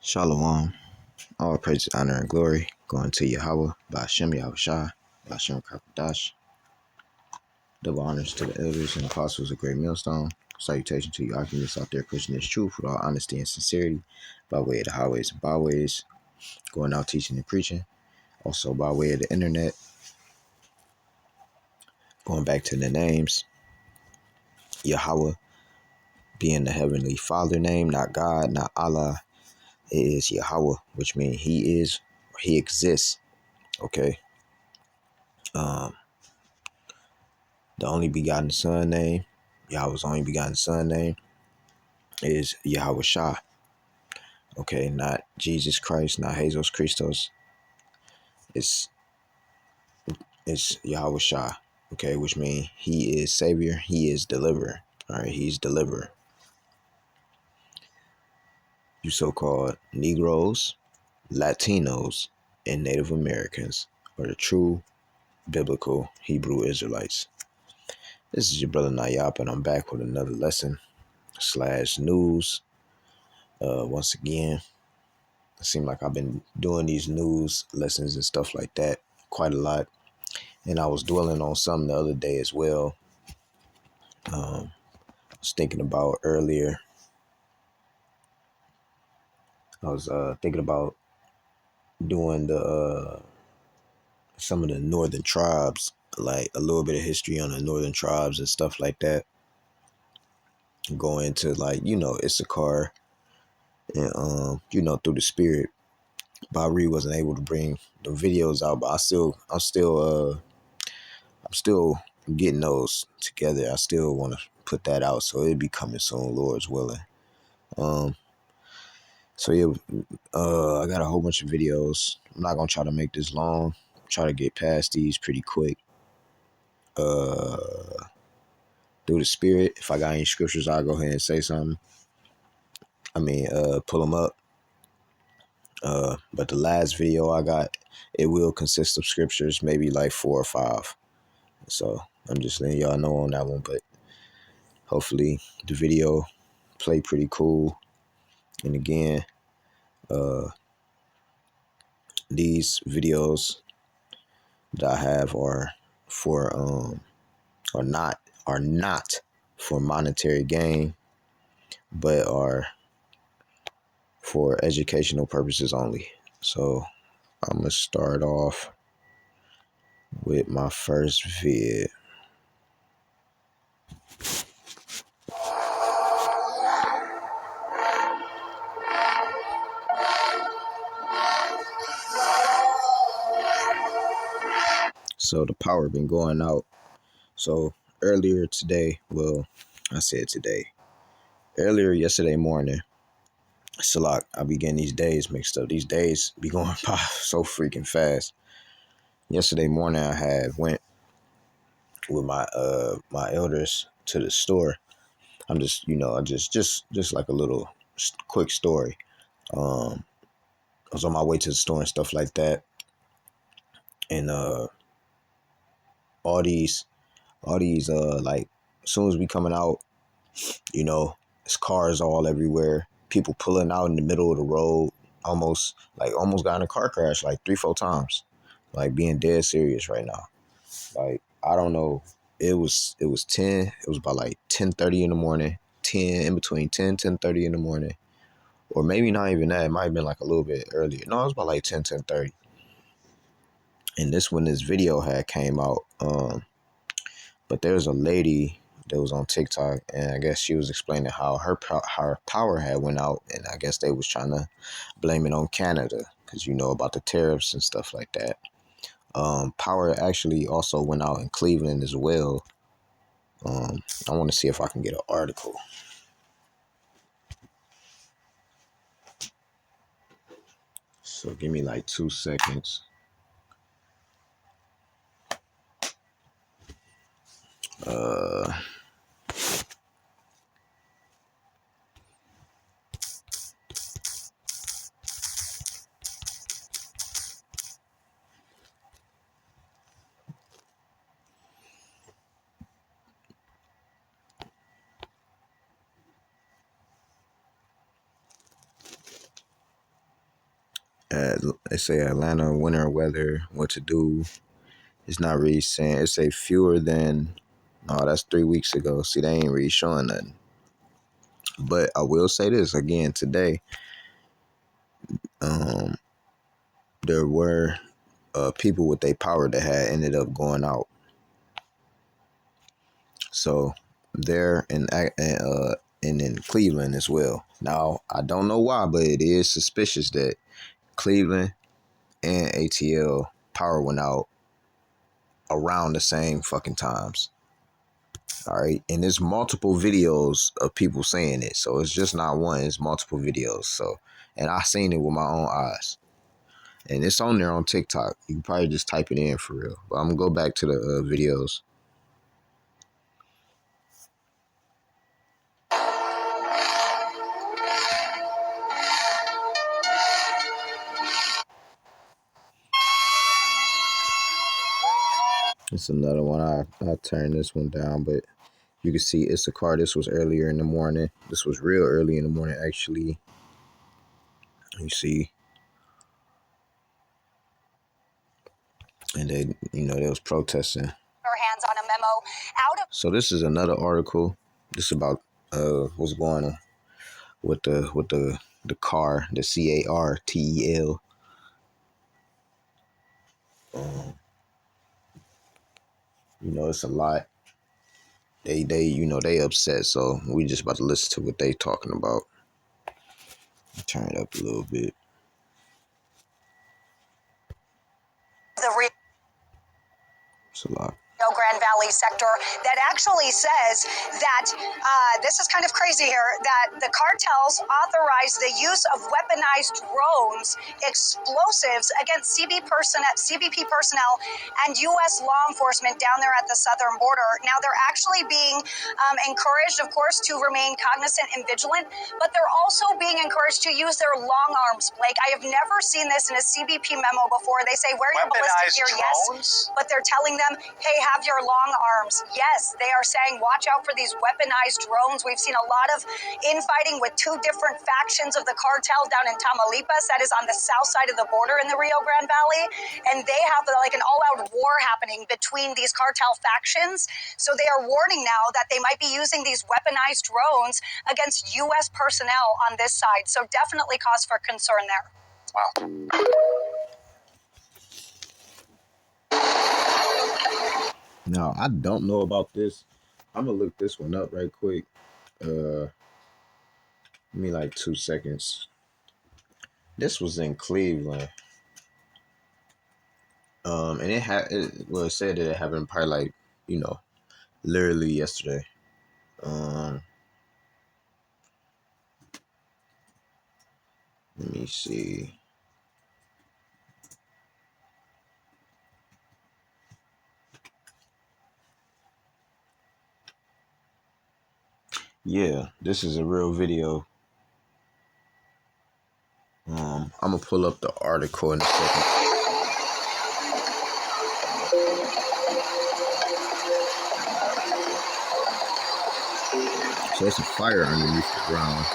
Shalom. All praise, honor, and glory going to Yahweh, by Hashem Yahushua, by Hashem Kakadash. Double honors to the elders and apostles of Great Millstone. Salutation to you arguments out there pushing this truth with all honesty and sincerity by way of the highways and byways, going out teaching and preaching. Also by way of the internet, going back to the names. Yahweh being the Heavenly Father name, not God, not Allah. It is Yahweh, which means He is, or He exists. Okay. The only begotten Son name, Yahweh's only begotten Son name, is Yahweh Shah. Okay, not Jesus Christ, not Jesus Christos. It's Yahweh Shah. Okay, which means He is Savior, He is Deliverer. All right, He's Deliverer. You so-called Negroes, Latinos, and Native Americans are the true biblical Hebrew Israelites. This is your brother Nayap, and I'm back with another lesson / news. Once again, it seems like I've been doing these news lessons and stuff like that quite a lot. And I was dwelling on something the other day as well. I was thinking about earlier. I was thinking about doing the some of the northern tribes, like a little bit of history on the northern tribes and stuff like that. Going to Issachar and through the spirit. Bari wasn't able to bring the videos out, but I'm still getting those together. I still want to put that out, so it'll be coming soon, Lord's willing. So yeah, I got a whole bunch of videos. I'm not gonna try to make this long. Try to get past these pretty quick. Through the spirit, if I got any scriptures, I'll go ahead and say something. Pull them up. But the last video I got, it will consist of scriptures, maybe like 4 or 5. So I'm just letting y'all know on that one. But hopefully the video play pretty cool. And again, these videos that I have are for are not for monetary gain, but are for educational purposes only. So I'm gonna start off with my first vid. So the power been going out. So earlier today, earlier yesterday morning, Salak, I be getting these days mixed up. These days be going by so freaking fast. Yesterday morning, I had went with my elders to the store. I'm just just like a little quick story. I was on my way to the store and stuff like that, and all these like as soon as we coming out, it's cars all everywhere. People pulling out in the middle of the road, almost got in a car crash like 3-4 times. Like being dead serious right now. Like I don't know. It was 10. It was about like 10:30 in the morning. 10 in between 10:30 in the morning, or maybe not even that. It might have been like a little bit earlier. No, it was about like 10:30. And this when this video had came out. But there's a lady that was on TikTok, and I guess she was explaining how her power had went out, and I guess they was trying to blame it on Canada because about the tariffs and stuff like that. Power actually also went out in Cleveland as well. I want to see if I can get an article. So give me like 2 seconds. They say Atlanta winter weather, what to do. It's not really saying. It say fewer than. No, that's 3 weeks ago. See, they ain't really showing nothing. But I will say this again today. There were people with their power that had ended up going out. So there and in Cleveland as well. Now I don't know why, but it is suspicious that Cleveland and ATL power went out around the same fucking times. All right, and there's multiple videos of people saying it, so it's just not one; it's multiple videos. So, and I seen it with my own eyes, and it's on there on TikTok. You can probably just type it in for real. But I'm gonna go back to the videos. It's another one. I turned this one down, but you can see it's a car. This was earlier in the morning. This was real early in the morning, actually. You see. And they, they was protesting. Her hands on a memo out of. So this is another article. This is about what's going on with the car, the CARTEL. It's a lot. They upset. So we just about to listen to what they talking about. Turn it up a little bit. It's a lot. Grand Valley sector that actually says that this is kind of crazy here, that the cartels authorize the use of weaponized drones, explosives against CBP personnel and U.S. law enforcement down there at the southern border. Now, they're actually being encouraged, of course, to remain cognizant and vigilant, but they're also being encouraged to use their long arms, Blake. I have never seen this in a CBP memo before. They say, wear your ballistic gear, yes, but they're telling them, hey, have your long arms. Yes, they are saying watch out for these weaponized drones. We've seen a lot of infighting with two different factions of the cartel down in Tamaulipas, that is on the south side of the border in the Rio Grande Valley, and they have like an all-out war happening between these cartel factions. So they are warning now that they might be using these weaponized drones against U.S. personnel on this side. So definitely cause for concern there. Wow. Now, I don't know about this. I'm going to look this one up right quick. Give me like 2 seconds. This was in Cleveland. And it said that it happened probably like, literally yesterday. Let me see. Yeah, this is a real video. I'm gonna pull up the article in a second. So it's a fire underneath the ground.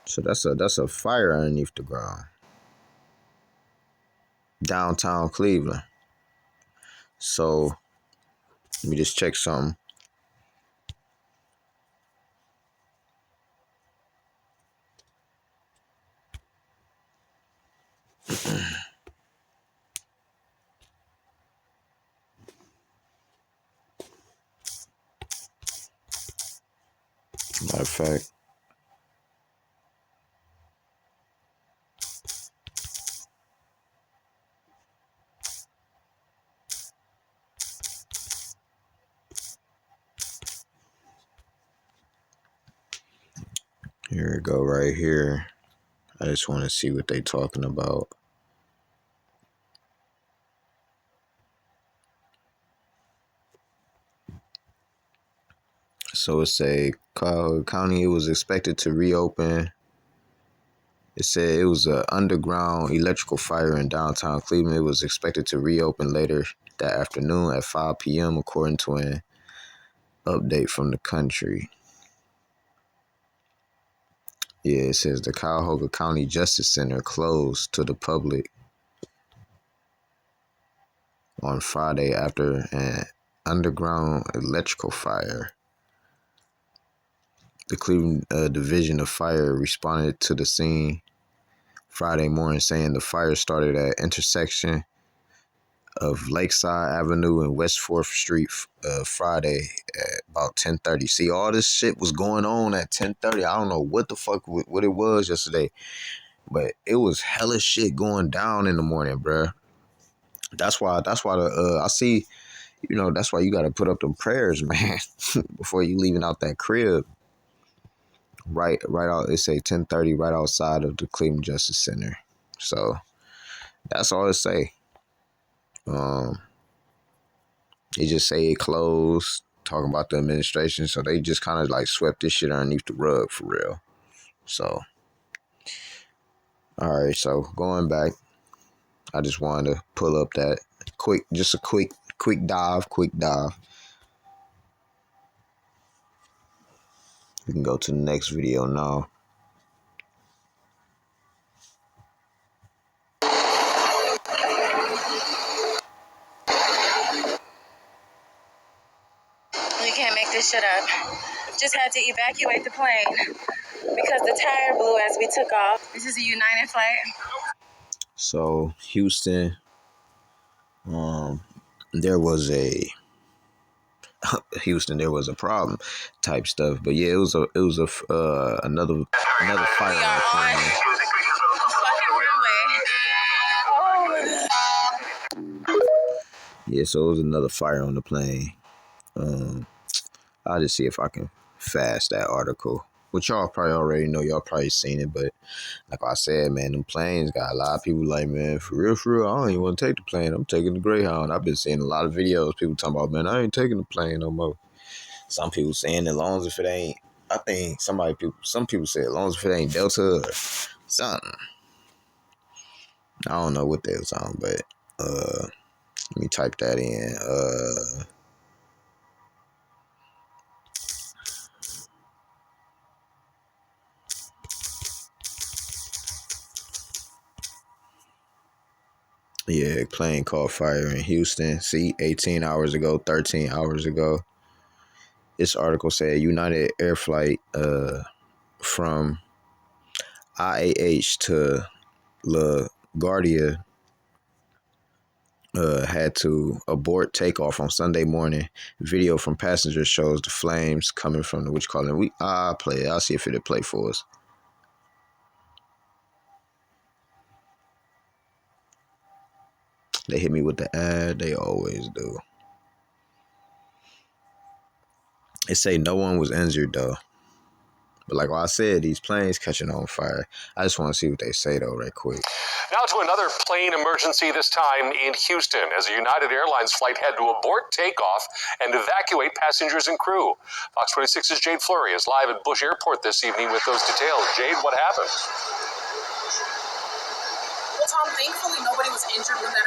So that's a fire underneath the ground. Downtown Cleveland. So let me just check something. Matter of fact, here we go right here. I just want to see what they talking about. So it's a county. It was expected to reopen. It said it was an underground electrical fire in downtown Cleveland. It was expected to reopen later that afternoon at 5 p.m. according to an update from the country. Yeah, it says the Cuyahoga County Justice Center closed to the public on Friday after an underground electrical fire. The Cleveland Division of Fire responded to the scene Friday morning, saying the fire started at intersection of Lakeside Avenue and West 4th Street Friday at about 10:30. See, all this shit was going on at 10:30. I don't know what the fuck what it was yesterday, but it was hella shit going down in the morning, bruh. That's why I see, that's why you got to put up them prayers, man, before you leaving out that crib. Right out, it say 10:30 right outside of the Cleveland Justice Center. So that's all it say. They just say it closed, talking about the administration. So they just kind of like swept this shit underneath the rug for real. So, all right. So going back, I just wanted to pull up that quick dive. We can go to the next video now. You can't make this shit up. Just had to evacuate the plane because the tire blew as we took off. This is a United flight. So Houston, there was a problem type stuff, but yeah, it was another fire on the plane. Yeah, so it was another fire on the plane. I'll just see if I can fast that article, which y'all probably already know. Y'all probably seen it, but like I said, man, them planes got a lot of people like, man, for real, I don't even want to take the plane. I'm taking the Greyhound. I've been seeing a lot of videos, people talking about, man, I ain't taking the plane no more. Some people saying as long as if it ain't, I think some people say as long as if it ain't Delta or something. I don't know what they was on, but let me type that in. Yeah, plane caught fire in Houston. See, 18 hours ago, 13 hours ago. This article said United Air flight from IAH to LaGuardia had to abort takeoff on Sunday morning. Video from passengers shows the flames coming from the play it. I'll see if it'll play for us. They hit me with the ad. They always do. It say no one was injured though. But like I said, these planes catching on fire. I just want to see what they say though, right quick. Now to another plane emergency, this time in Houston, as a United Airlines flight had to abort takeoff and evacuate passengers and crew. Fox 26's Jade Fleury is live at Bush Airport this evening with those details. Jade, what happened? Well, Tom, thankfully nobody was injured when that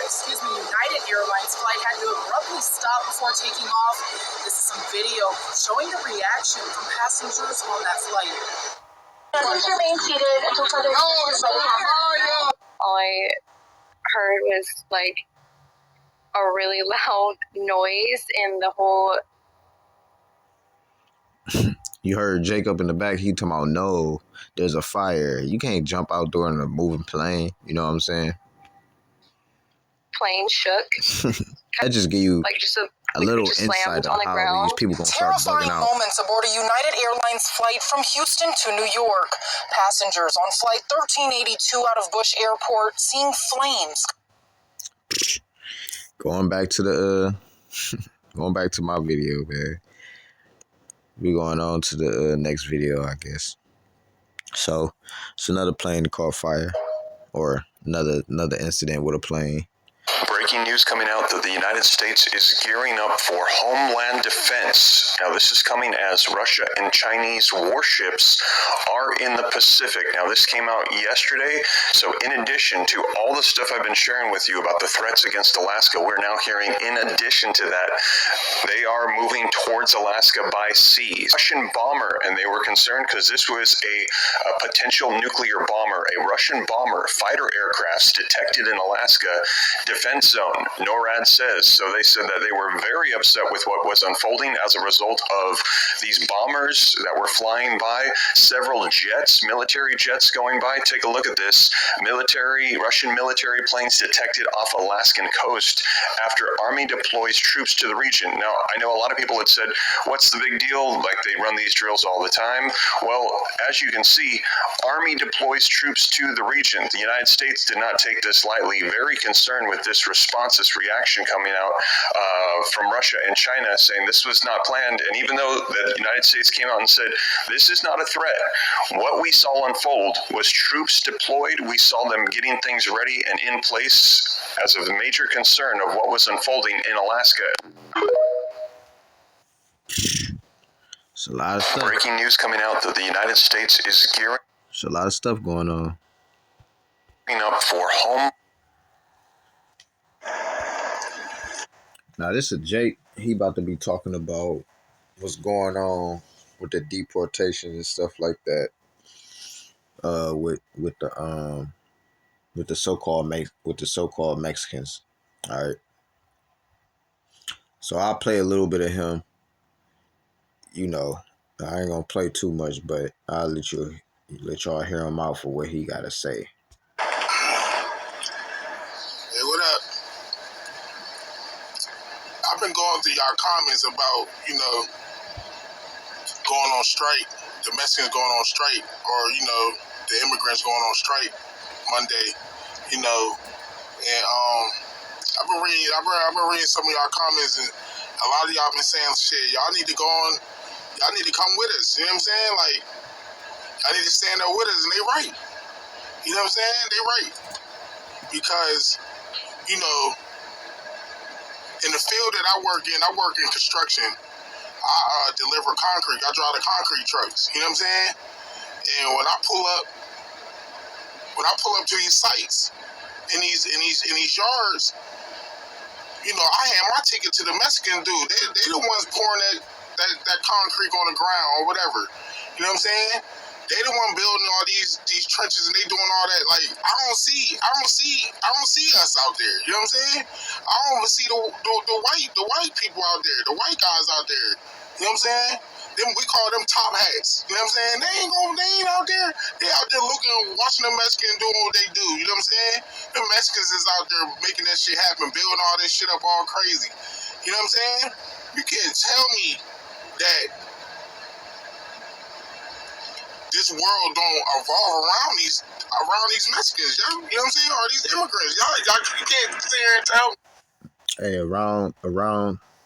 United Airlines flight had to abruptly stop before taking off. This is some video showing the reaction from passengers on that flight. Please remain seated until further All I heard was like a really loud noise and the whole. You heard Jacob in the back, he talking about, no, there's a fire. You can't jump out during a moving plane. You know what I'm saying? Plane shook. That just give you like just a little insight on how these people gonna start bugging out. Moments aboard a United Airlines flight from Houston to New York. Passengers on flight 1382 out of Bush Airport seeing flames. Going back to my video, man. We going on to the next video, I guess. So it's another plane caught fire, or another incident with a plane. Breaking news. news coming out that the United States is gearing up for homeland defense. Now, this is coming as Russia and Chinese warships are in the Pacific. Now, this came out yesterday, so in addition to all the stuff I've been sharing with you about the threats against Alaska, we're now hearing, in addition to that, they are moving towards Alaska by sea. Russian bomber, and they were concerned because this was a potential nuclear bomber, a Russian bomber, fighter aircrafts detected in Alaska defense zone, NORAD says. So they said that they were very upset with what was unfolding as a result of these bombers that were flying by, several jets, military jets going by. Take a look at this. Russian military planes detected off Alaskan coast after Army deploys troops to the region. Now, I know a lot of people had said, what's the big deal? Like, they run these drills all the time. Well, as you can see, Army deploys troops to the region. The United States did not take this lightly, very concerned with this response, this reaction coming out from Russia and China saying this was not planned. And even though the United States came out and said, this is not a threat, what we saw unfold was troops deployed. We saw them getting things ready and in place as a major concern of what was unfolding in Alaska. It's a lot of stuff. Breaking news coming out that the United States is gearing There's a lot of stuff going on. up for home. Now, this is Jake. He about to be talking about what's going on with the deportation and stuff like that. With the so-called Mexicans. All right. So I'll play a little bit of him. You know, I ain't gonna play too much, but I'll let y'all hear him out for what he gotta say. Hey, what up? I've been going through y'all comments about, going on strike, the Mexicans going on strike, or, the immigrants going on strike Monday, and I've been reading some of y'all comments, and a lot of y'all been saying shit. Y'all need to go on. Y'all need to come with us. You know what I'm saying? Like, I need to stand up with us, and they right. You know what I'm saying? They right because, in the field that I work in construction. I deliver concrete. I drive the concrete trucks. You know what I'm saying? And when I pull up to these sites in these yards, I hand my ticket to the Mexican dude. They the ones pouring that concrete on the ground or whatever. You know what I'm saying? They the one building all these trenches and they doing all that. Like, I don't see us out there. You know what I'm saying? I don't even see the white people out there, the white guys out there. You know what I'm saying? Them, we call them top hats. You know what I'm saying? They ain't out there. They out there watching the Mexicans doing what they do. You know what I'm saying? The Mexicans is out there making that shit happen, building all this shit up all crazy. You know what I'm saying? You can't tell me that this world don't evolve around these Mexicans. You know what I'm saying? Or these immigrants. Y'all you can't sit here and tell me. Hey, around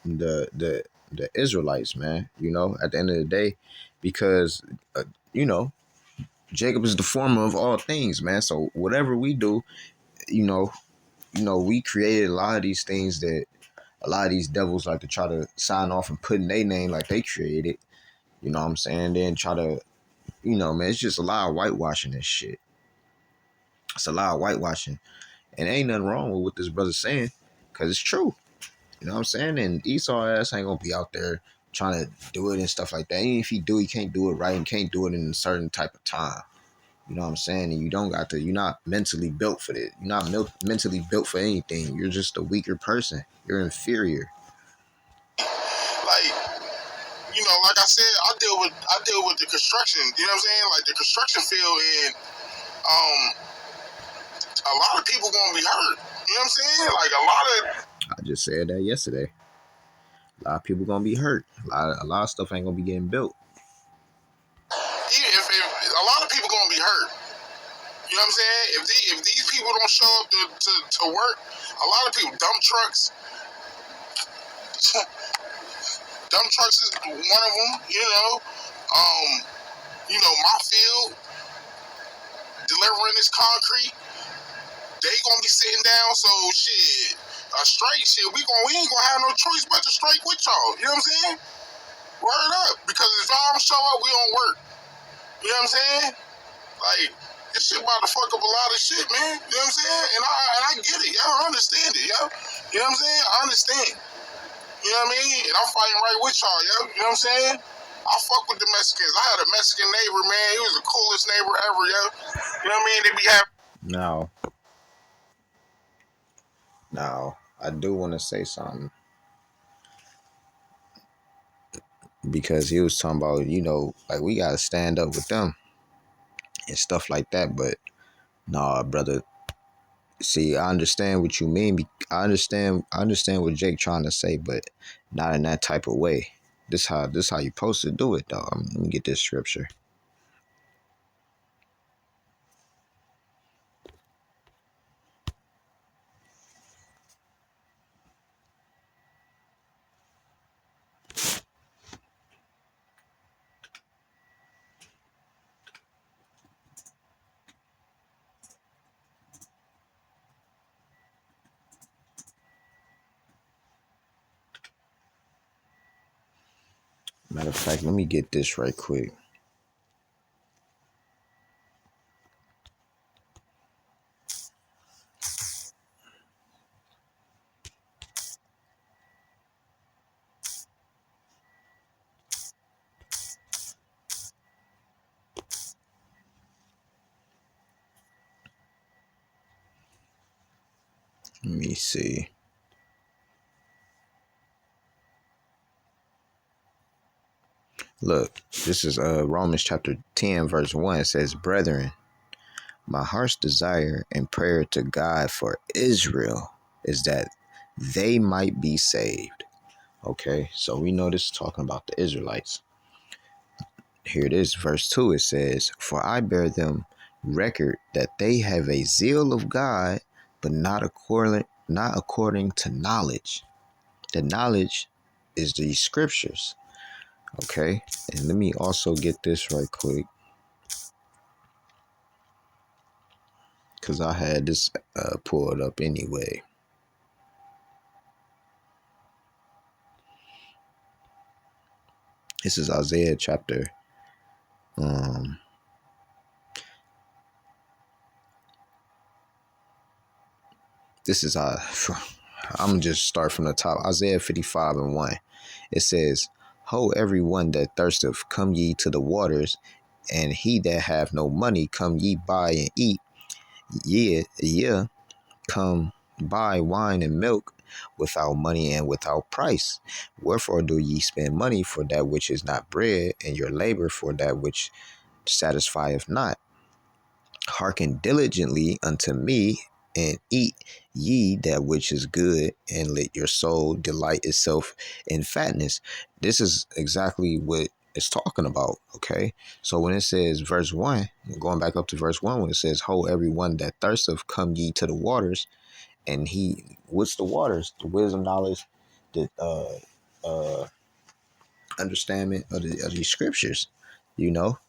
the Israelites, man. At the end of the day, because Jacob is the former of all things, man. So whatever we do, we created a lot of these things that a lot of these devils like to try to sign off and put in their name like they created. You know what I'm saying? Then try to, man, it's just a lot of whitewashing and shit. It's a lot of whitewashing. And ain't nothing wrong with what this brother's saying, because it's true. You know what I'm saying? And Esau ass ain't gonna be out there trying to do it and stuff like that. Even if he do, he can't do it right and can't do it in a certain type of time. You know what I'm saying? And you're not mentally built for this. You're not mentally built for anything. You're just a weaker person. You're inferior. Like, like I said, I deal with the construction. You know what I'm saying? Like the construction field, and a lot of people gonna be hurt. You know what I'm saying? Like a lot of. I just said that yesterday. A lot of people gonna be hurt. A lot of stuff ain't gonna be getting built. If a lot of people gonna be hurt. You know what I'm saying? If these people don't show up to work, a lot of people, dump trucks. Dump trucks is one of them. My field delivering this concrete. They gonna be sitting down, so shit. a strike shit, we ain't gonna have no choice but to strike with y'all. You know what I'm saying? Word up. Because if y'all don't show up, we don't work. You know what I'm saying? Like, this shit about to fuck up a lot of shit, man. You know what I'm saying? And I get it, yo. I understand it, yo. You know what I'm saying? I understand. You know what I mean? And I'm fighting right with y'all, yo. You know what I'm saying? I fuck with the Mexicans. I had a Mexican neighbor, man. He was the coolest neighbor ever, yo. You know what I mean? They be having. Now, I do want to say something because he was talking about, like we gotta stand up with them and stuff like that. But nah, brother. See, I understand what you mean. I understand what Jake trying to say, but not in that type of way. This how you supposed to do it, though. Let me get this scripture. Matter of fact, let me get this right quick. Let me see. Look, this is Romans chapter 10, verse 1. It says, "Brethren, my heart's desire and prayer to God for Israel is that they might be saved." Okay, so we know this is talking about the Israelites. Here it is, verse 2. It says, "For I bear them record that they have a zeal of God, but not according to knowledge." The knowledge is the scriptures. Okay, and let me also get this right quick, because I had this pulled up anyway. This is Isaiah chapter this is I'm gonna just start from the top. Isaiah 55 and 1. It says, "Ho, everyone that thirsteth, come ye to the waters, and he that have no money, come ye buy and eat. Yeah, come buy wine and milk without money and without price. Wherefore do ye spend money for that which is not bread, and your labor for that which satisfieth not? Hearken diligently unto me, and eat ye that which is good, and let your soul delight itself in fatness." This is exactly what it's talking about. Okay, so when it says verse 1, going back up to verse 1, when it says, "Ho, everyone that thirsteth, come ye to the waters," and what's the waters? The wisdom, knowledge, the understanding of the scriptures, you know.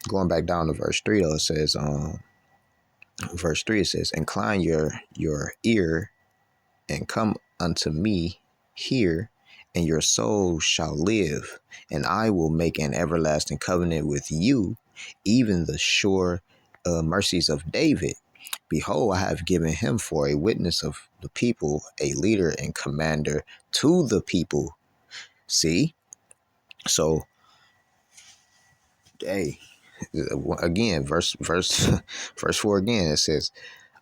Going back down to verse 3, though, it says, verse 3, it says, "Incline your ear and come unto me, hear, and your soul shall live, and I will make an everlasting covenant with you, even the sure mercies of David. Behold, I have given him for a witness of the people, a leader and commander to the people." See? So, hey, again, verse 4 again, it says,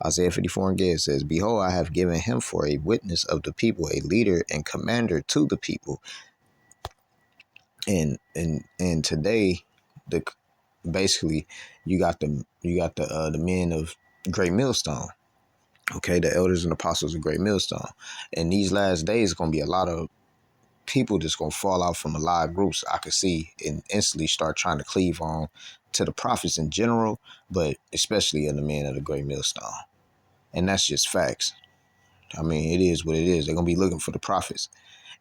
Isaiah 54 again, it says, "Behold, I have given him for a witness of the people, a leader and commander to the people." And today, the basically you got the men of Great Millstone. Okay, the elders and apostles of Great Millstone. In these last days, gonna be a lot of people just gonna fall out from a lot of groups I could see and instantly start trying to cleave on to the prophets in general, but especially in the men of the Great Millstone. And that's just facts. I mean, it is what it is. They're gonna be looking for the prophets.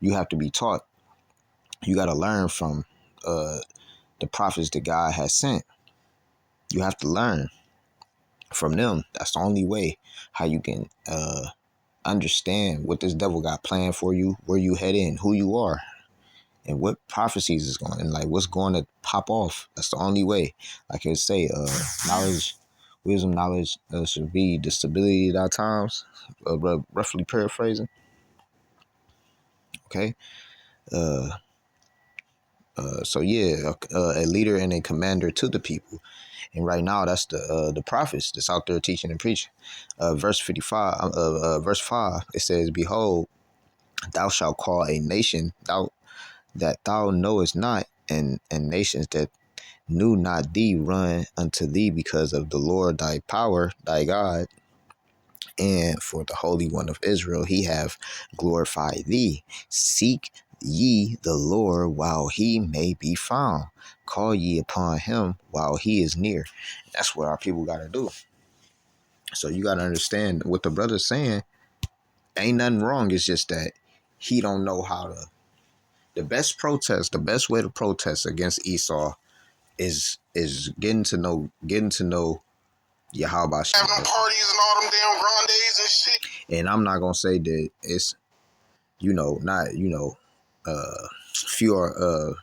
You have to be taught. You got to learn from the prophets that God has sent. You have to learn. from them. That's the only way how you can understand what this devil got planned for you, where you heading, who you are, and what prophecies is going, and like what's going to pop off. That's the only way. Like I say, knowledge, wisdom, knowledge should be the stability at our times. Roughly paraphrasing. Okay. So yeah, a leader and a commander to the people. And right now, that's the prophets that's out there teaching and preaching. Verse 55, verse 5, it says, "Behold, thou shalt call a nation that thou knowest not, and nations that knew not thee run unto thee because of the Lord thy power, thy God, and for the Holy One of Israel he have glorified thee. Seek ye the Lord while he may be found. Call ye upon him while he is near." That's what our people got to do. So you got to understand what the brother's saying. Ain't nothing wrong. It's just that he don't know how to. The best protest, the best way to protest against Esau is getting to know Yahweh. Having parties and all them damn grandes and shit. And I'm not gonna say that it's not few are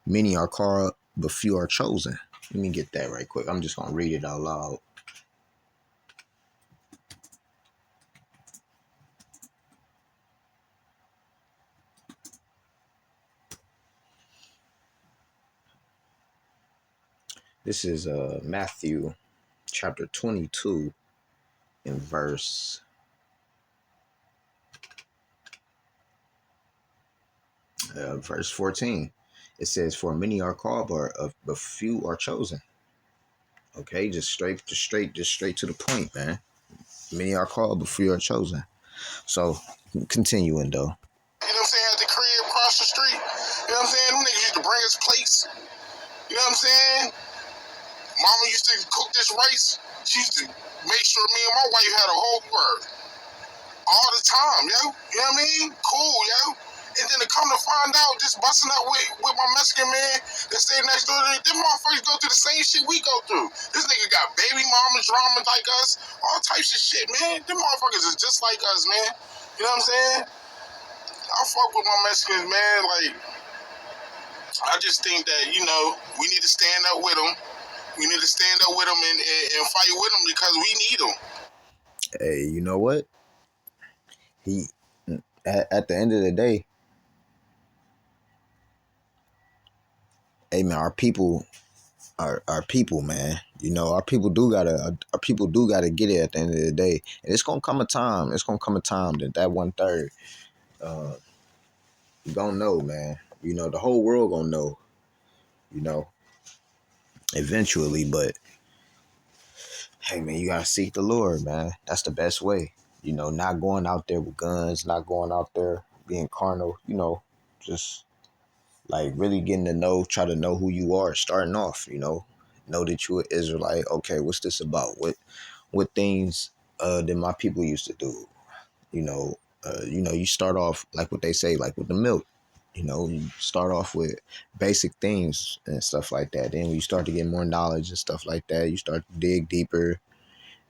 many are called, but few are chosen. Let me get that right quick. I'm just gonna read it out loud. This is Matthew chapter 22 and verse 14. It says, "For many are called, but few are chosen." Okay, just straight to the point, man. Many are called, but few are chosen. So, continuing though. You know what I'm saying? At the crib across the street. You know what I'm saying? Them niggas used to bring us plates. You know what I'm saying? Mama used to cook this rice. She used to make sure me and my wife had a whole word. All the time, yo. You know what I mean? Cool, yo. And then to come to find out, just busting up with my Mexican man that stayed next door to me, them motherfuckers go through the same shit we go through. This nigga got baby mama drama like us, all types of shit, man. Them motherfuckers is just like us, man. You know what I'm saying? I fuck with my Mexicans, man. Like, I just think that, we need to stand up with them. We need to stand up with them and fight with them because we need them. Hey, you know what? At the end of the day, hey man, our people, man. Our people do gotta get it at the end of the day. And it's gonna come a time. That 1/3, you gonna know, man. The whole world gonna know. Eventually. But hey man, you gotta seek the Lord, man. That's the best way. Not going out there with guns, not going out there being carnal. Just like really getting to try to know who you are, starting off, know that you're an Israelite. Okay, what's this about? What things that my people used to do? You start off like what they say, like with the milk. You start off with basic things and stuff like that. Then when you start to get more knowledge and stuff like that, you start to dig deeper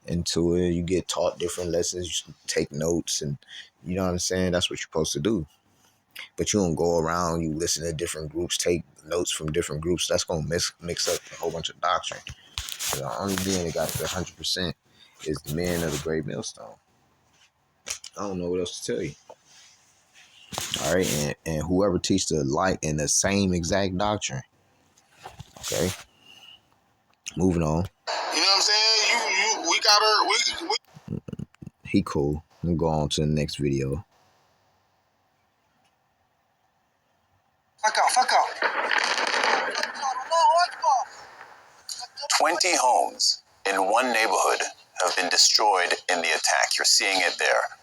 into it. You get taught different lessons. You take notes, and you know what I'm saying. That's what you're supposed to do. But you don't go around, you listen to different groups, take notes from different groups. That's going to mix up a whole bunch of doctrine. So the only being that got the 100% is the man of the great millstone. I don't know what else to tell you. All right, and whoever teach the light in the same exact doctrine. Okay, moving on. You know what I'm saying? We got her. He cool. We'll go on to the next video. Fuck out. 20 homes in one neighborhood have been destroyed in the attack. You're seeing it there.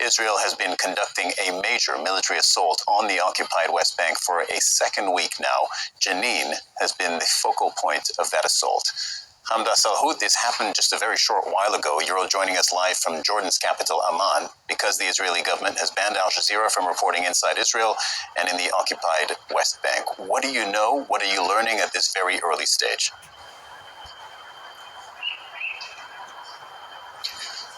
Israel has been conducting a major military assault on the occupied West Bank for a second week now. Jenin has been the focal point of that assault. Hamda Salhout, this happened just a very short while ago. You're all joining us live from Jordan's capital, Amman, because the Israeli government has banned Al Jazeera from reporting inside Israel and in the occupied West Bank. What do you know? What are you learning at this very early stage?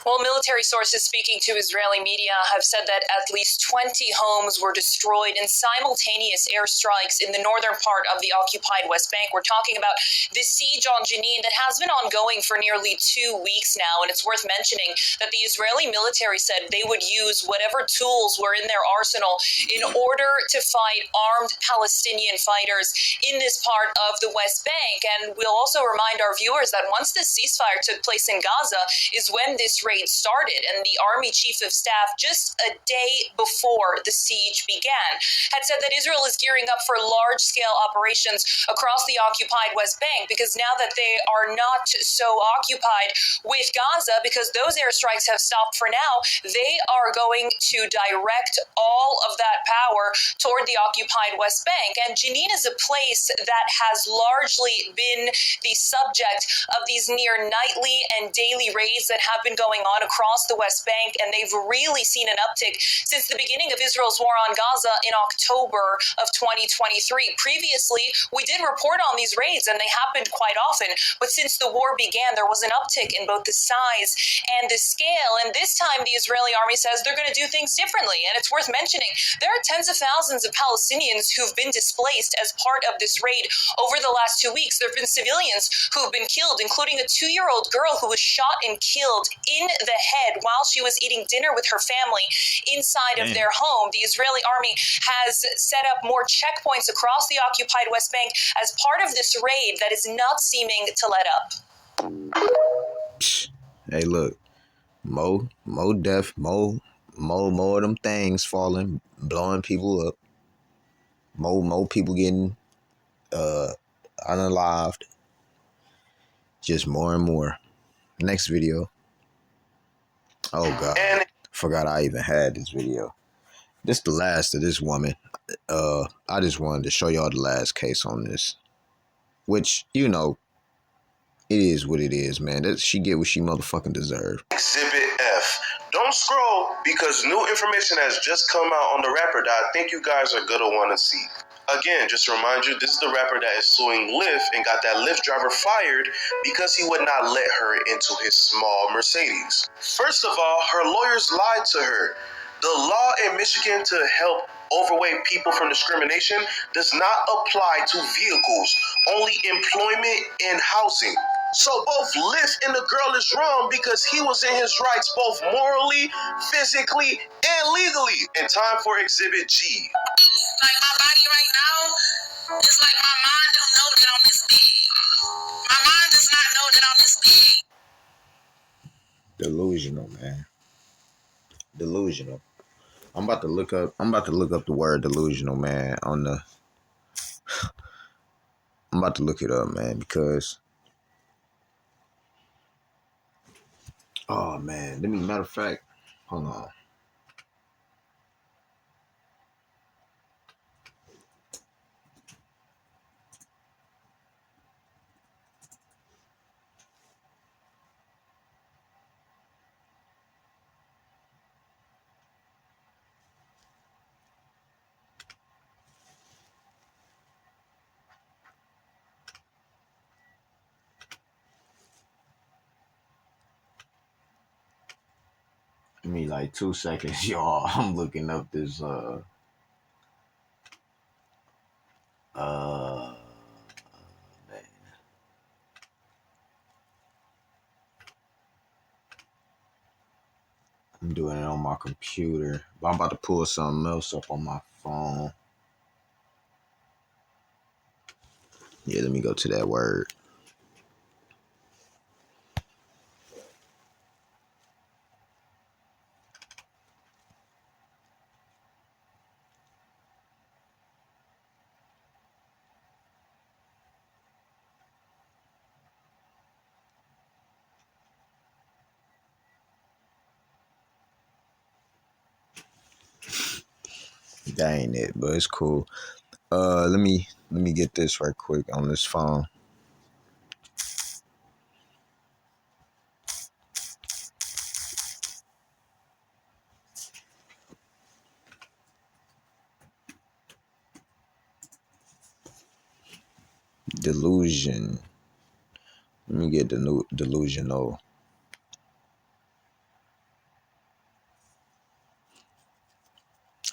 Well, military sources speaking to Israeli media have said that at least 20 homes were destroyed in simultaneous airstrikes in the northern part of the occupied West Bank. We're talking about the siege on Jenin that has been ongoing for nearly 2 weeks now, and it's worth mentioning that the Israeli military said they would use whatever tools were in their arsenal in order to fight armed Palestinian fighters in this part of the West Bank. And we'll also remind our viewers that once this ceasefire took place in Gaza is when this raid started, and the Army Chief of Staff, just a day before the siege began, had said that Israel is gearing up for large-scale operations across the occupied West Bank, because now that they are not so occupied with Gaza, because those airstrikes have stopped for now, they are going to direct all of that power toward the occupied West Bank. And Jenin is a place that has largely been the subject of these near nightly and daily raids that have been going on across the West Bank, and they've really seen an uptick since the beginning of Israel's war on Gaza in October of 2023. Previously, we did report on these raids, and they happened quite often, but since the war began, there was an uptick in both the size and the scale, and this time the Israeli army says they're going to do things differently. And it's worth mentioning, there are tens of thousands of Palestinians who've been displaced as part of this raid over the last 2 weeks. There have been civilians who've been killed, including a 2-year-old girl who was shot and killed in the head while she was eating dinner with her family inside of their home. The Israeli army has set up more checkpoints across the occupied West Bank as part of this raid that is not seeming to let up. Hey, look, more death, more of them things falling, blowing people up, more people getting unalived, just more and more. Next video. Oh God, forgot I even had this video. This the last of this woman. I just wanted to show y'all the last case on this, which, you know, it is what it is, man. She get what she motherfucking deserve. Exhibit F. Don't scroll, because new information has just come out on the rapper that I think you guys are gonna want to see. Again, just to remind you, this is the rapper that is suing Lyft and got that Lyft driver fired because he would not let her into his small Mercedes. First of all, her lawyers lied to her. The law in Michigan to help overweight people from discrimination does not apply to vehicles, only employment and housing. So both Lyft and the girl is wrong because he was in his rights both morally, physically, and legally. And time for Exhibit G. Like my body right now, it's like my mind don't know that I'm this big. My mind does not know that I'm this big. Delusional, man. Delusional. I'm about to look up the word delusional, man, on the I'm about to look it up, man, because oh man, matter of fact, hold on. Give me like 2 seconds, y'all. I'm looking up this man. I'm doing it on my computer, but I'm about to pull something else up on my phone. Yeah, let me go to that word. That ain't it, but it's cool. Let me get this right quick on this phone. Delusion. Let me get the new delusional.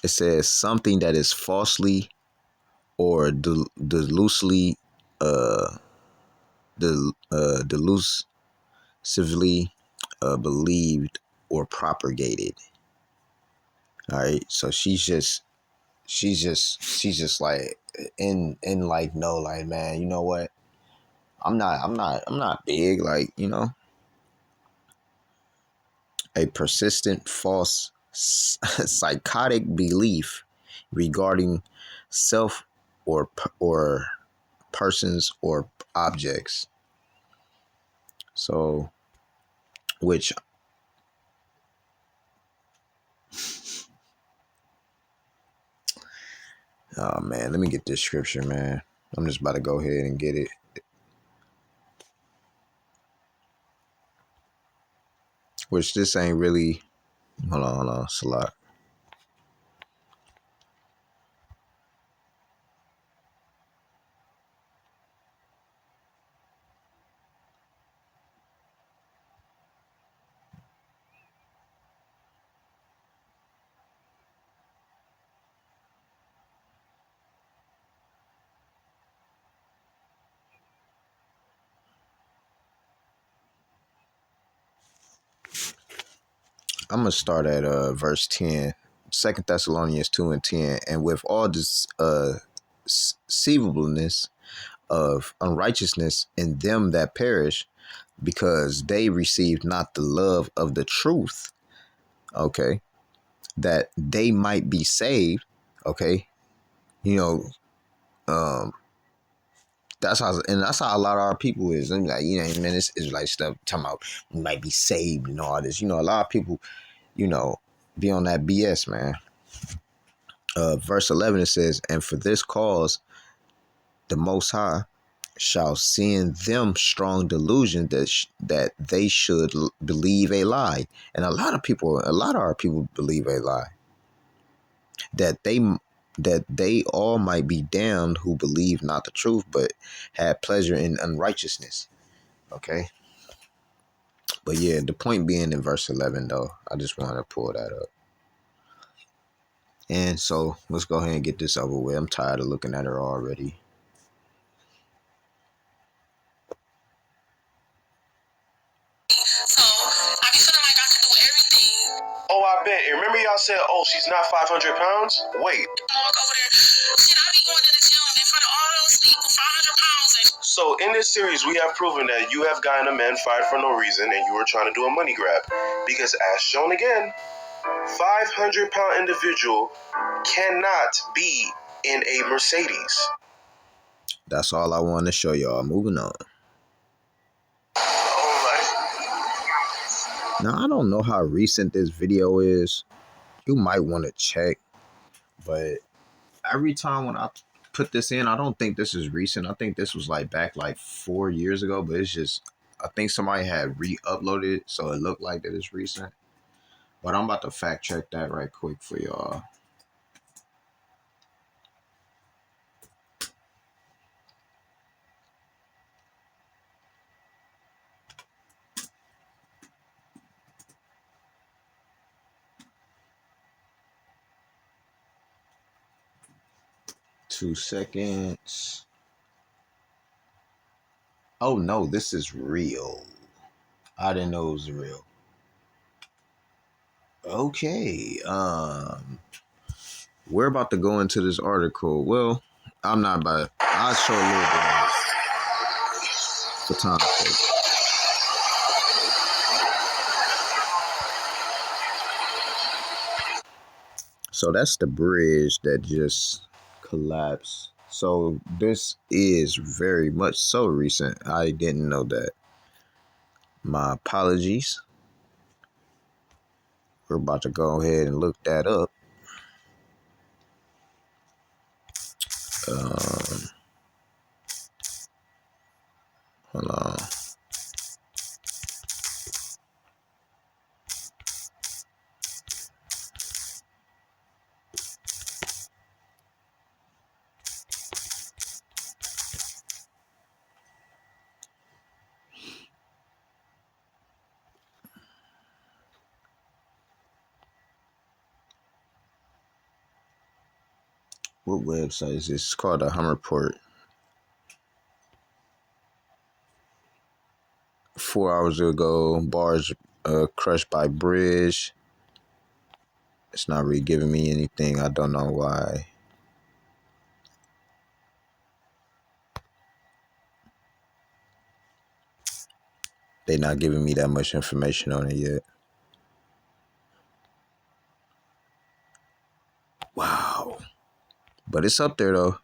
It says something that is falsely or delusively believed or propagated. All right, so she's just like in like, no, like, man, you know what? I'm not big, like, a persistent false psychotic belief regarding self or persons or objects. So, which, oh man, let me get this scripture, man. I'm just about to go ahead and get it. Which this ain't really. Hold on, Salat. I'm gonna start at verse 10. 2 Thessalonians 2 and 10. And with all this deceivableness of unrighteousness in them that perish, because they received not the love of the truth, okay, that they might be saved, okay. You know, that's how a lot of our people is. And like, man, this is like stuff talking about we might be saved and all this. A lot of people, be on that BS, man. Verse 11, it says, and for this cause the Most High shall send them strong delusion that they should believe a lie. And a lot of our people believe a lie, that they all might be damned who believe not the truth, but had pleasure in unrighteousness. Okay. But yeah, the point being in verse 11, though, I just want to pull that up. And so let's go ahead and get this over with. I'm tired of looking at her already. So I be feeling like I can do everything. Oh, I bet. And remember y'all said, oh, she's not 500 pounds? Wait. Walk over there. Shit, I be going to the gym in front of all those people, 500 pounds. So in this series, we have proven that you have gotten a man fired for no reason and you were trying to do a money grab. Because as shown again, 500-pound individual cannot be in a Mercedes. That's all I want to show y'all. Moving on. Now, I don't know how recent this video is. You might want to check. But every time when I put this in, I don't think this is recent. I think this was like back like 4 years ago. But it's just, I think somebody had re-uploaded it, so it looked like that it's recent. But I'm about to fact check that right quick for y'all. Two seconds. Oh no, this is real. I didn't know it was real. Okay. We're about to go into this article. Well, I'm not about. I'll show a little bit for time's sake. So that's the bridge that just collapsed. So this is very much so recent. I didn't know that. My apologies. We're about to go ahead and look that up. Hold on. What website is this? It's called the Hum Report. 4 hours ago, bars crushed by bridge. It's not really giving me anything. I don't know why. They're not giving me that much information on it yet. Wow. But it's up there though.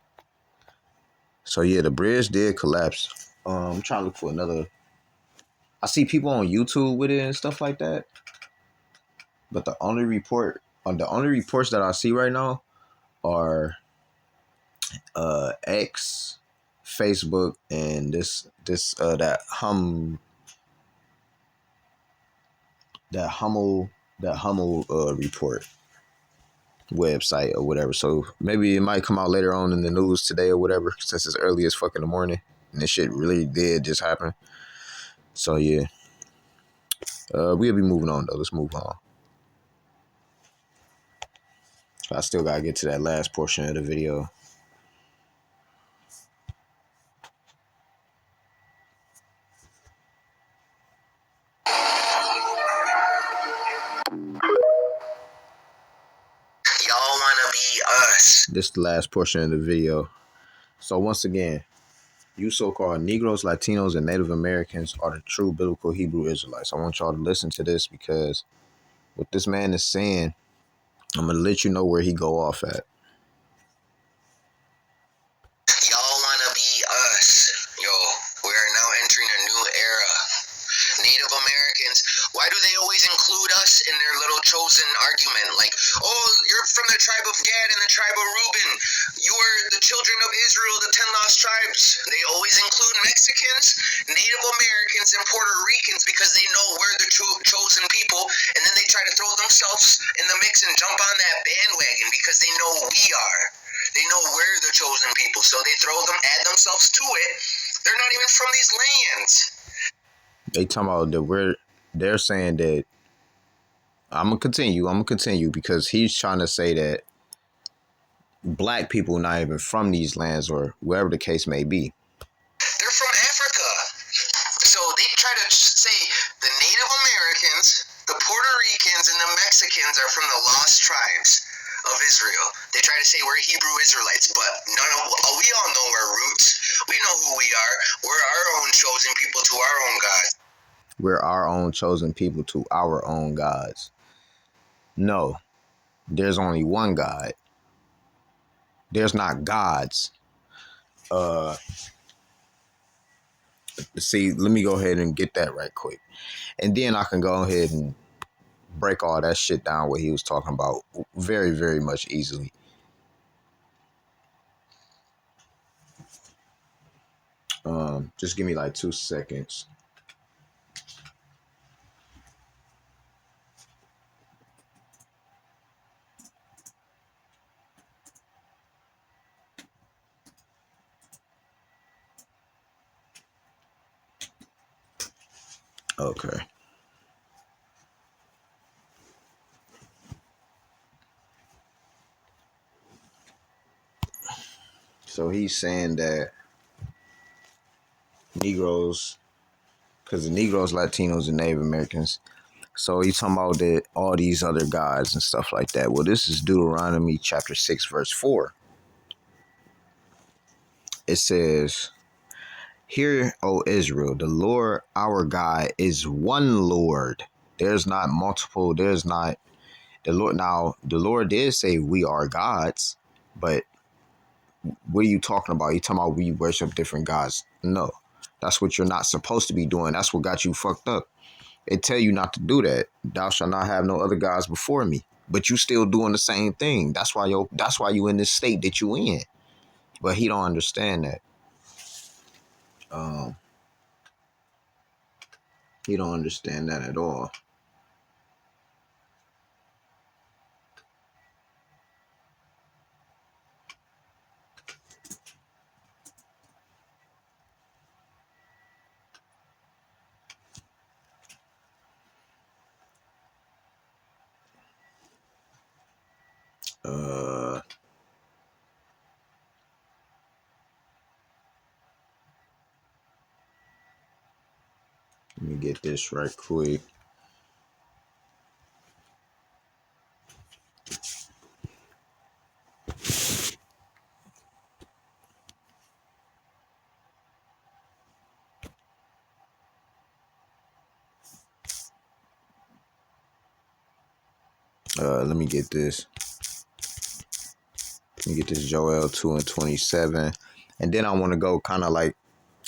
So yeah, the bridge did collapse. I'm trying to look for another. I see people on YouTube with it and stuff like that. But the only reports that I see right now are X, Facebook, and that Hummel report website or whatever. So maybe it might come out later on in the news today or whatever, since it's early as fuck in the morning and this shit really did just happen. So yeah, we'll be moving on though. Let's move on. I still gotta get to that last portion of the video. Y'all wanna be us. This is the last portion of the video. So once again, you so-called Negroes, Latinos, and Native Americans are the true biblical Hebrew Israelites. I want y'all to listen to this because what this man is saying, I'm gonna let you know where he go off at. Y'all wanna be us. Yo, we are now entering a new era. Native Americans, why do they always include us in their little chosen argument? Like, oh, you're from the tribe of Gad and the tribe of Reuben. You are the children of Israel, the 10 lost tribes. They always include Mexicans, Native Americans, and Puerto Ricans because they know we're the chosen people, and then they try to throw themselves in the mix and jump on that bandwagon because they know we are. They know we're the chosen people, so they add themselves to it. They're not even from these lands. They talking about that they're saying that I'm gonna continue because he's trying to say that black people not even from these lands or wherever the case may be. They're from Africa. So they try to say the Native Americans, the Puerto Ricans, and the Mexicans are from the lost tribes of Israel. They try to say we're Hebrew Israelites, but we all know our roots. We know who we are. We're our own chosen people to our own God. We're our own chosen people to our own gods. No, there's only one God. There's not gods. See, let me go ahead and get that right quick. And then I can go ahead and break all that shit down what he was talking about very, very much easily. Just give me like 2 seconds. Okay. So he's saying that Negroes, because the Negroes, Latinos, and Native Americans. So he's talking about that all these other gods and stuff like that. Well, this is Deuteronomy chapter 6, verse 4. It says, "Hear, O Israel, the Lord our God is one Lord. There's not multiple, there's not the Lord. Now, the Lord did say we are gods, but what are you talking about? You talking about we worship different gods? No, that's what you're not supposed to be doing. That's what got you fucked up. It tell you not to do that. Thou shalt not have no other gods before me. But you still doing the same thing. That's why you in this state that you in. But he don't understand that. Um, he don't understand that at all. Let me get this right quick. Let me get this. Let me get this Joel 2:27. And then I want to go kind of like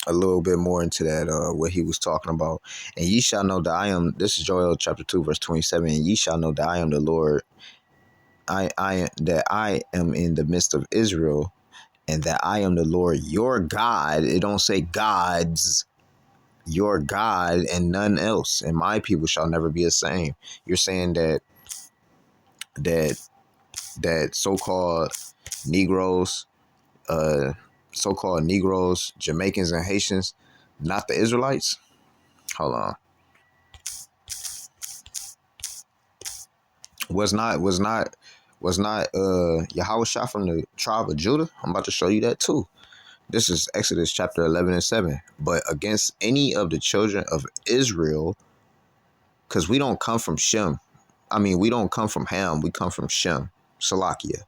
a little bit more into that, what he was talking about. And ye shall know that I am, this is Joel chapter 2, verse 27. And ye shall know that I am the Lord. That I am in the midst of Israel, and that I am the Lord your God. It don't say gods, your God and none else. And my people shall never be the same. You're saying that so-called Negroes, Jamaicans and Haitians, not the Israelites? Hold on. Was not Yahushua from the tribe of Judah? I'm about to show you that too. This is Exodus chapter 11 and 7. But against any of the children of Israel, because we don't come from Shem. I mean, we don't come from Ham. We come from Shem. Salakia.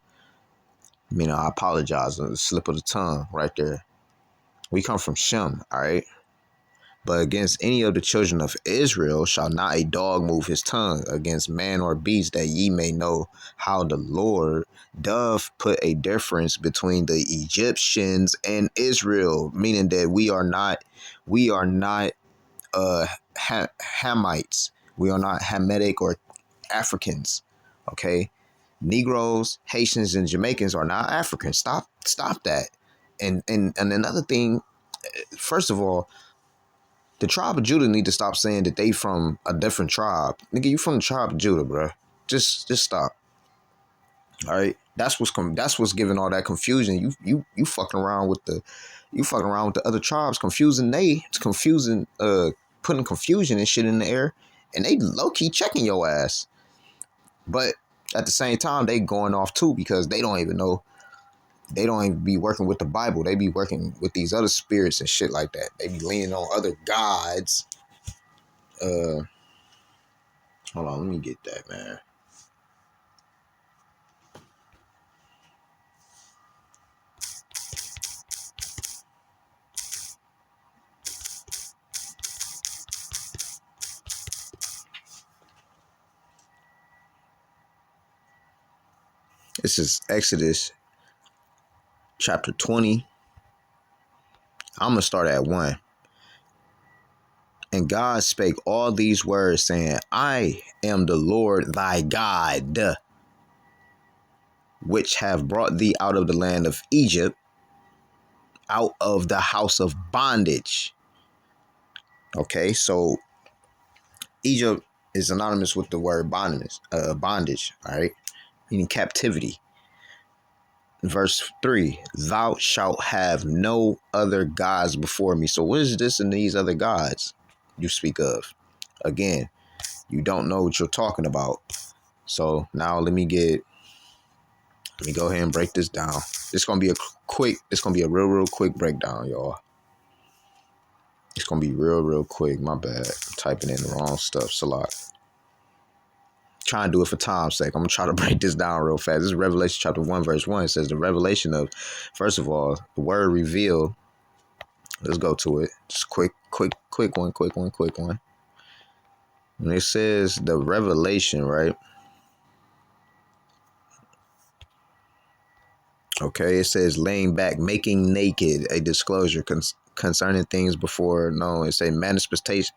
I apologize on the slip of the tongue right there. We come from Shem, all right? But against any of the children of Israel shall not a dog move his tongue against man or beast, that ye may know how the Lord doth put a difference between the Egyptians and Israel, meaning that we are not Hamites. We are not Hamitic or Africans. Okay. Negroes, Haitians, and Jamaicans are not Africans. Stop that. And another thing, first of all, the tribe of Judah need to stop saying that they from a different tribe. Nigga, you from the tribe of Judah, bro. Just stop. All right. That's what's giving all that confusion. You fucking around with the other tribes, putting confusion and shit in the air, and they low key checking your ass. But at the same time, they going off too, because they don't even know. They don't even be working with the Bible. They be working with these other spirits and shit like that. They be leaning on other gods. Hold on, let me get that, man. This is Exodus chapter 20. I'm going to start at 1. And God spake all these words, saying, I am the Lord thy God, which have brought thee out of the land of Egypt, out of the house of bondage. Okay, so Egypt is synonymous with the word bondage, all right, meaning captivity. Verse 3, thou shalt have no other gods before me. So what is this and these other gods you speak of? Again, you don't know what you're talking about. So now let me go ahead and break this down. It's going to be a real quick breakdown, y'all. It's going to be real quick. My bad. I'm typing in the wrong stuff. It's a lot. Try and do it for time's sake. I'm going to try to break this down real fast. This is Revelation chapter 1, verse 1. It says the revelation of, first of all, the word reveal. Let's go to it. Just quick one. And it says the revelation, right? Okay, it says laying back, making naked, a disclosure concerning things before known. It says manifestation,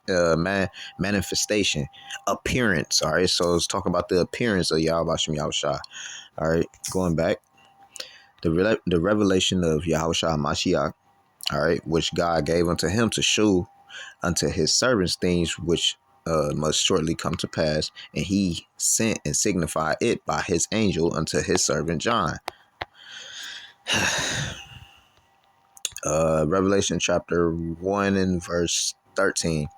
appearance. All right, so it's talking about the appearance of Yahweh Shem Yahushua. All right, going back, the revelation of Yahushua Mashiach. All right, which God gave unto him to show unto his servants things which must shortly come to pass, and he sent and signified it by his angel unto his servant John. Revelation chapter 1 and verse 13.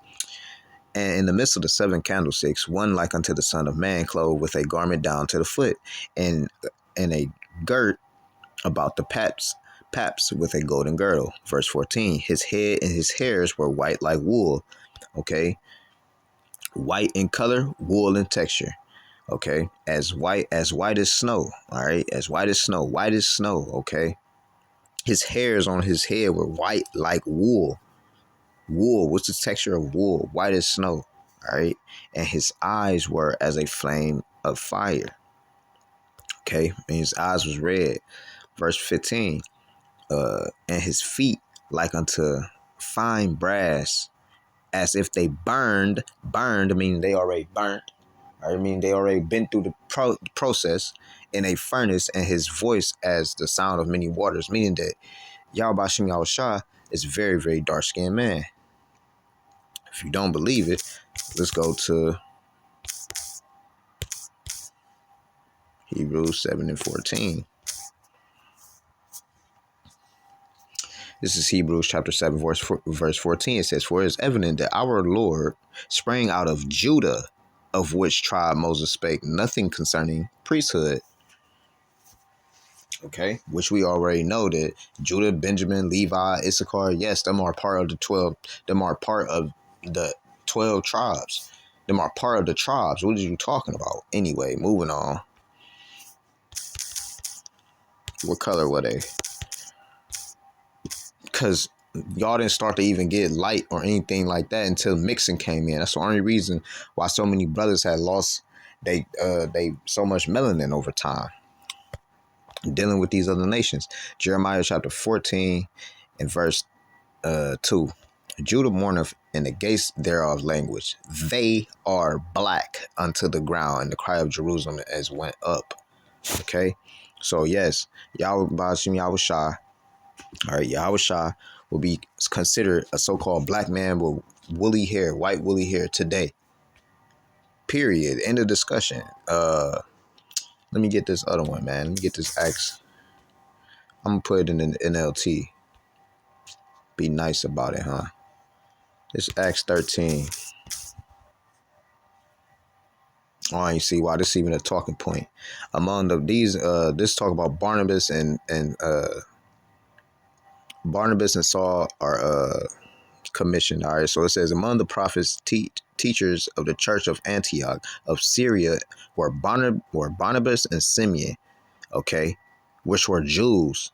And in the midst of the 7 candlesticks, one like unto the Son of Man, clothed with a garment down to the foot, and a girt about the paps with a golden girdle. Verse 14. His head and his hairs were white like wool, Okay, white in color, wool in texture. Okay, as white as snow. All right, as white as snow, white as snow. Okay, his hairs on his head were white like wool. Wool. What's the texture of wool? White as snow. All right, and his eyes were as a flame of fire. Okay, and his eyes was red. Verse 15. And his feet like unto fine brass, as if they burned. Burned, meaning they already burnt. I mean, they already been through the process in a furnace, and his voice as the sound of many waters, meaning that Yahweh Shem Yahushua is a very, very dark-skinned man. If you don't believe it, let's go to Hebrews 7 and 14. This is Hebrews chapter 7, verse 14. It says, "For it is evident that our Lord sprang out of Judah, of which tribe Moses spake nothing concerning priesthood." Okay, which we already know that Judah, Benjamin, Levi, Issachar, yes, them are part of the 12. Them are part of the 12 tribes. Them are part of the tribes. What are you talking about? Anyway, moving on. What color were they? Because y'all didn't start to even get light or anything like that until mixing came in. That's the only reason why so many brothers had lost they so much melanin over time, dealing with these other nations. Jeremiah chapter 14 and verse 2. Judah mourneth in the gates thereof language. They are black unto the ground, and the cry of Jerusalem as went up. Okay, so yes, Yahweh Bashim Yahushua. All right, Yahushua will be considered a so-called black man with woolly hair, white woolly hair today. Period. End of discussion. Let me get this other one, man. Let me get this Acts. I'm gonna put it in an NLT. Be nice about it, huh? This Acts 13. Oh, you see why this is even a talking point. Among this talk about Barnabas and Saul are commissioned. All right, so it says, among the prophets, teachers of the church of Antioch of Syria were Barnabas and Simeon, okay, which were Jews.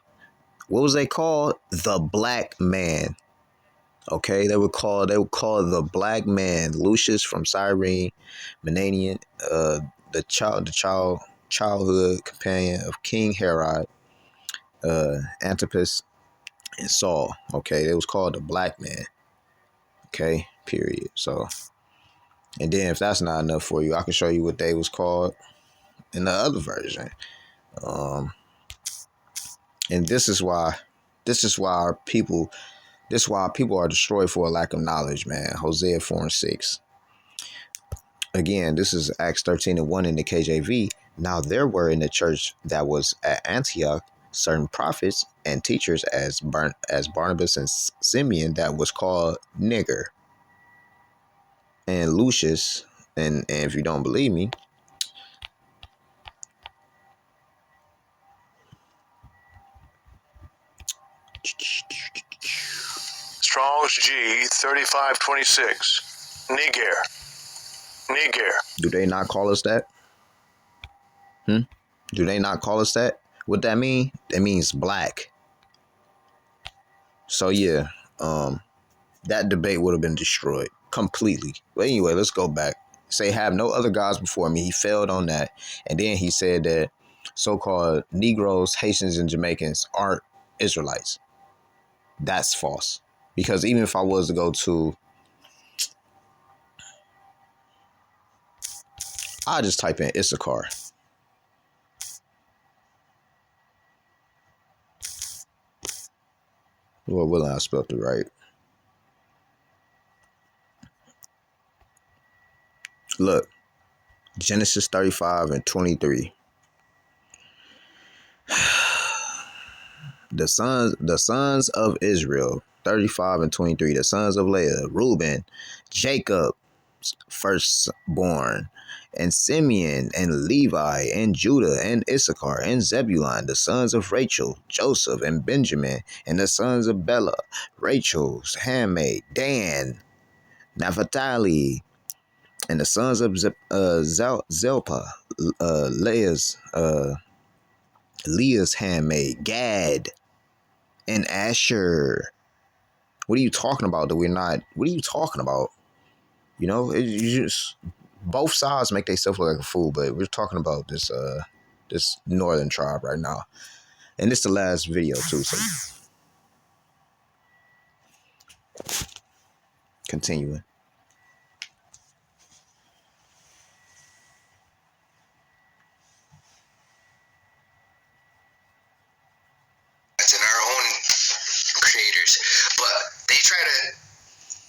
What was they called? The black man. Okay, they would call the black man Lucius from Cyrene, Manaenian, the childhood companion of King Herod, Antipas, and Saul. Okay, it was called the black man. Okay, period. So, and then if that's not enough for you, I can show you what they was called in the other version. And this is why people are destroyed for a lack of knowledge, man. Hosea 4 and 6. Again, this is Acts 13 and 1 in the KJV. Now there were in the church that was at Antioch certain prophets and teachers as Barnabas and Simeon, that was called nigger, and Lucius, and if you don't believe me, Strong's G 3526. Niger. do they not call us that? Do they not call us that? What that mean? That means black. So yeah, that debate would have been destroyed completely. But anyway, let's go back. Say, have no other gods before me. He failed on that. And then he said that so-called Negroes, Haitians, and Jamaicans aren't Israelites. That's false. Because even if I was to go to, I'll just type in Issachar. Well, will I spelled it right? Look, Genesis 35 and 23. The sons of Israel, 35 and 23. The sons of Leah, Reuben, Jacob, firstborn, and Simeon, and Levi, and Judah, and Issachar, and Zebulun, the sons of Rachel, Joseph, and Benjamin, and the sons of Bela, Rachel's handmaid, Dan, Naphtali, and the sons of Zelpah, Leah's handmaid, Gad, and Asher. What are you talking about that we're not? What are you talking about? You know, you just both sides make themselves look like a fool, but we're talking about this northern tribe right now, and this is the last video too. So continuing. In our own creators, but they try to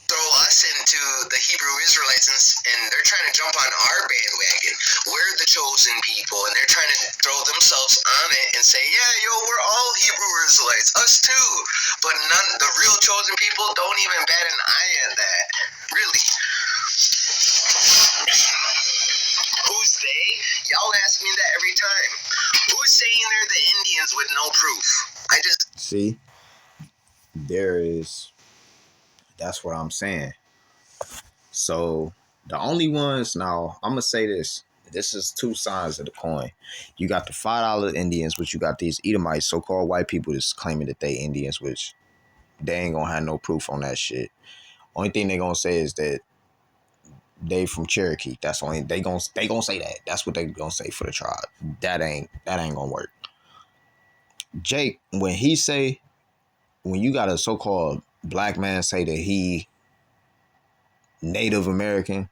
throw us into the Hebrew Israelites, and they're trying to jump on our bandwagon. We're the chosen people, and they're trying to throw themselves on it and say, yeah, yo, we're all Hebrew Israelites, us too. But the real chosen people don't even bat an eye at that. Really. Who's they? Y'all ask me that every time. Who's saying they're the Indians with no proof? I just See, that's what I'm saying. So the only ones now, I'm gonna say this. This is two sides of the coin. You got the $5 Indians, which you got these Edomites, so-called white people that's claiming that they Indians, which they ain't gonna have no proof on that shit. Only thing they gonna say is that they from Cherokee. That's only they gonna say that. That's what they gonna say for the tribe. That ain't gonna work. Jake, when you got a so-called black man say that he Native American,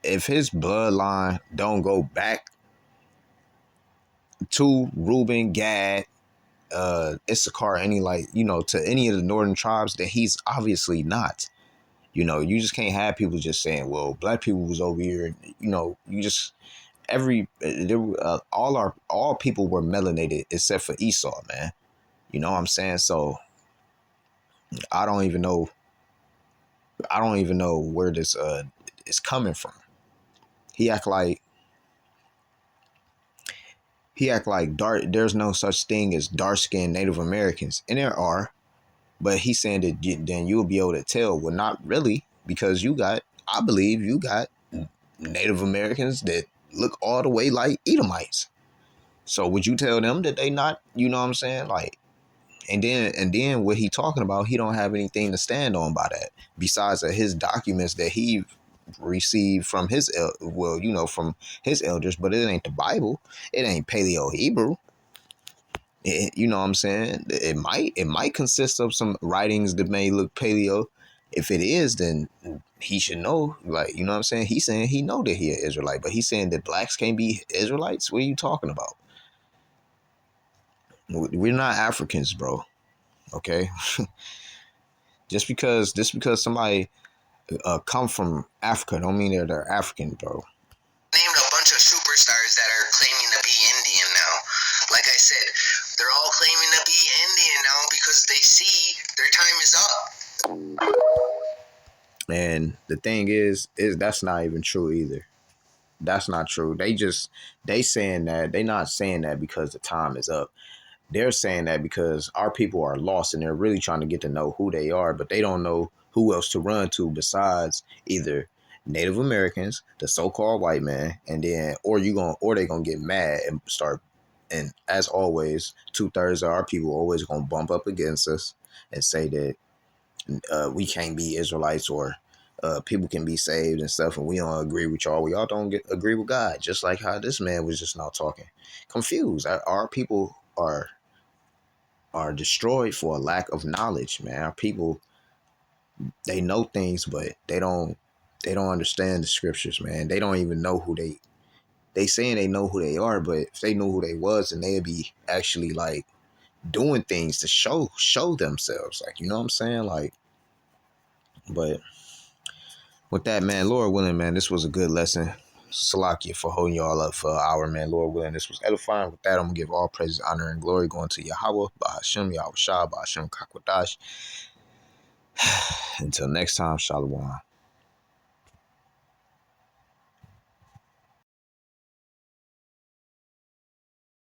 if his bloodline don't go back to Reuben, Gad, Issachar, to any of the northern tribes, then he's obviously not. You know, you just can't have people just saying, well, black people was over here. You just all people were melanated except for Esau, man. You know what I'm saying? So I don't even know where this is coming from. He act like there's no such thing as dark-skinned Native Americans, and there are, but he's saying that then you'll be able to tell. Well, not really, because I believe you got Native Americans that look all the way like Edomites. So would you tell them that they not? You know what I'm saying? Like, and then what he talking about? He don't have anything to stand on by that besides his documents that he received from from his elders, but it ain't the Bible. It ain't Paleo Hebrew. You know what I'm saying? It might consist of some writings that may look Paleo. If it is, then he should know. Like, you know what I'm saying? He's saying he know that he an Israelite, but he's saying that blacks can't be Israelites. What are you talking about? We're not Africans, bro. Okay, just because somebody come from Africa don't mean they're African, bro. named a bunch of superstars that are claiming to be Indian now. Like I said, they're all claiming to be Indian now because they see their time is up. And the thing is that's not even true either. That's not true. They saying that. They not saying that because the time is up. They're saying that because our people are lost and they're really trying to get to know who they are, but they don't know who else to run to besides either Native Americans, the so-called white man, and then or they gonna get mad and start. And as always, 2/3 of our people always gonna bump up against us and say that we can't be Israelites or people can be saved and stuff, and we don't agree with y'all. We all don't agree with God, just like how this man was just now talking. Confused. Our people are destroyed for a lack of knowledge, man. Our people, they know things, but they don't understand the scriptures, man. They don't even know who they saying they know who they are, but if they knew who they was, then they'd be actually like doing things to show themselves. Like, you know what I'm saying? Like, but with that, man, Lord willing, man, this was a good lesson. Salakia for holding y'all up for an hour, man. Lord willing, this was edifying. With that, I'm going to give all praise, honor, and glory going to Yahweh, Bahashem, Yahweh Shah, Bahashem Kakwadash. Until next time, Shalom.